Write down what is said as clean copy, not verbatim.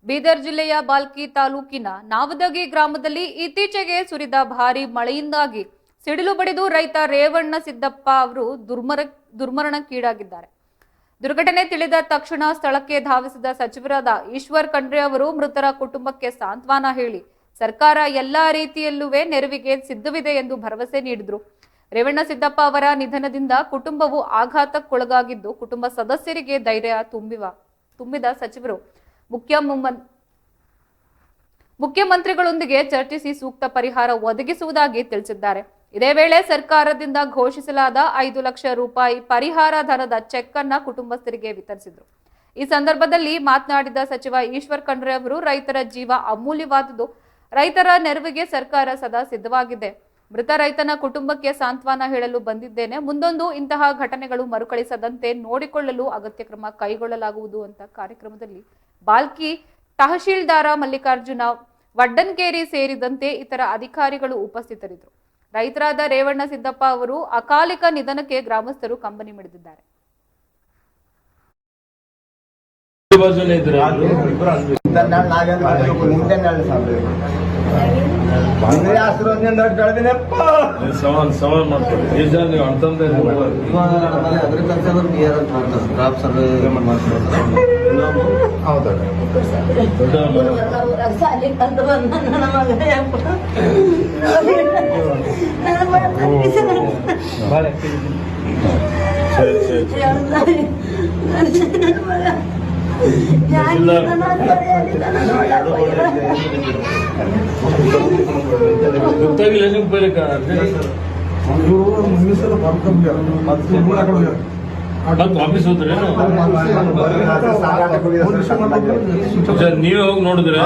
ಬೀದರ್ ಜಿಲ್ಲೆಯ ಬಾಲ್ಕಿ ತಾಲೂಕಿನ ನಾವದಗಿ ಗ್ರಾಮದಲ್ಲಿ ಇತ್ತೀಚೆಗೆ ಸುರಿದ ಭಾರೀ ಮಳೆಯಿಂದಾಗಿ ಸಿಡಿಲು ಬಡಿದು ರೈತ ರೇವಣ್ಣ ಸಿದ್ದಪ್ಪ ಅವರು ದುರ್ಮರಣಕ್ಕೀಡಾಗಿದ್ದಾರೆ. ದುರ್ಘಟನೆ ತಿಳಿದ ತಕ್ಷಣ ಸ್ಥಳಕ್ಕೆ ಧಾವಿಸಿದ ಸಚಿವರಾದ ಈಶ್ವರ್ ಖಂಡ್ರೆ ಅವರು ಮೃತರ ಕುಟುಂಬಕ್ಕೆ ಸಾಂತ್ವನ ಹೇಳಿ ಸರ್ಕಾರ ಎಲ್ಲಾ ರೀತಿಯಲ್ಲೂ ನೆರವಿಗೆ ಸಿದ್ಧವಿದೆ ಎಂದು ಭರವಸೆ ನೀಡಿದರು. ರೇವಣ್ಣ ಸಿದ್ದಪ್ಪ ಅವರ ನಿಧನದಿಂದ ಕುಟುಂಬವು ಆಘಾತಕ್ಕೊಳಗಾಗಿದ್ದು ಕುಟುಂಬ ಸದಸ್ಯರಿಗೆ ಧೈರ್ಯ ತುಂಬಿದ ಸಚಿವರು ಮುಖ್ಯಮಂತ್ರಿಗಳೊಂದಿಗೆ ಚರ್ಚಿಸಿ ಸೂಕ್ತ ಪರಿಹಾರ ಒದಗಿಸುವುದಾಗಿ ತಿಳಿಸಿದ್ದಾರೆ. ಇದೇ ವೇಳೆ ಸರ್ಕಾರದಿಂದ ಘೋಷಿಸಲಾದ 5 ಲಕ್ಷ ರೂಪಾಯಿ ಪರಿಹಾರ ಧನದ ಚೆಕ್ ಅನ್ನ ಕುಟುಂಬಸ್ಥರಿಗೆ ವಿತರಿಸಿದರು. ಈ ಸಂದರ್ಭದಲ್ಲಿ ಮಾತನಾಡಿದ ಸಚಿವ ಈಶ್ವರ್ ಖಂಡ್ರೆ ಅವರು ರೈತರ ಜೀವ ಅಮೂಲ್ಯವಾದುದು, ರೈತರ ನೆರವಿಗೆ ಸರ್ಕಾರ ಸದಾ ಸಿದ್ಧವಾಗಿದೆ. ಮೃತ ರೈತನ ಕುಟುಂಬಕ್ಕೆ ಸಾಂತ್ವನ ಹೇಳಲು ಬಂದಿದ್ದೇನೆ. ಮುಂದೊಂದು ಇಂತಹ ಘಟನೆಗಳು ಮರುಕಳಿಸದಂತೆ ನೋಡಿಕೊಳ್ಳಲು ಅಗತ್ಯ ಕ್ರಮ ಕೈಗೊಳ್ಳಲಾಗುವುದು ಅಂತ ಕಾರ್ಯಕ್ರಮದಲ್ಲಿ ಬಾಲ್ಕಿ ತಹಶೀಲ್ದಾರ ಮಲ್ಲಿಕಾರ್ಜುನ ವಡ್ಡನ್ಕೇರಿ ಸೇರಿದಂತೆ ಇತರ ಅಧಿಕಾರಿಗಳು ಉಪಸ್ಥಿತರಿದ್ದರು. ರೈತರಾದ ರೇವಣ್ಣ ಸಿದ್ದಪ್ಪ ಅವರು ಅಕಾಲಿಕ ನಿಧನಕ್ಕೆ ಗ್ರಾಮಸ್ಥರು ಕಂಬನಿ ಮಿಡಿದಿದ್ದಾರೆ. ಸವಾಲ್ ಮಾಡ್ತಾರೆ ನೀವು ಅಂತಂದ್ರೆ ಗೊತ್ತಾಗಿಲ್ಲ ನಿಮ್ಗೆ ಬೇರೆ ಆಫೀಸ್ ಹೋದ್ರೆ ನೀವೇ ಹೋಗಿ ನೋಡಿದ್ರೆ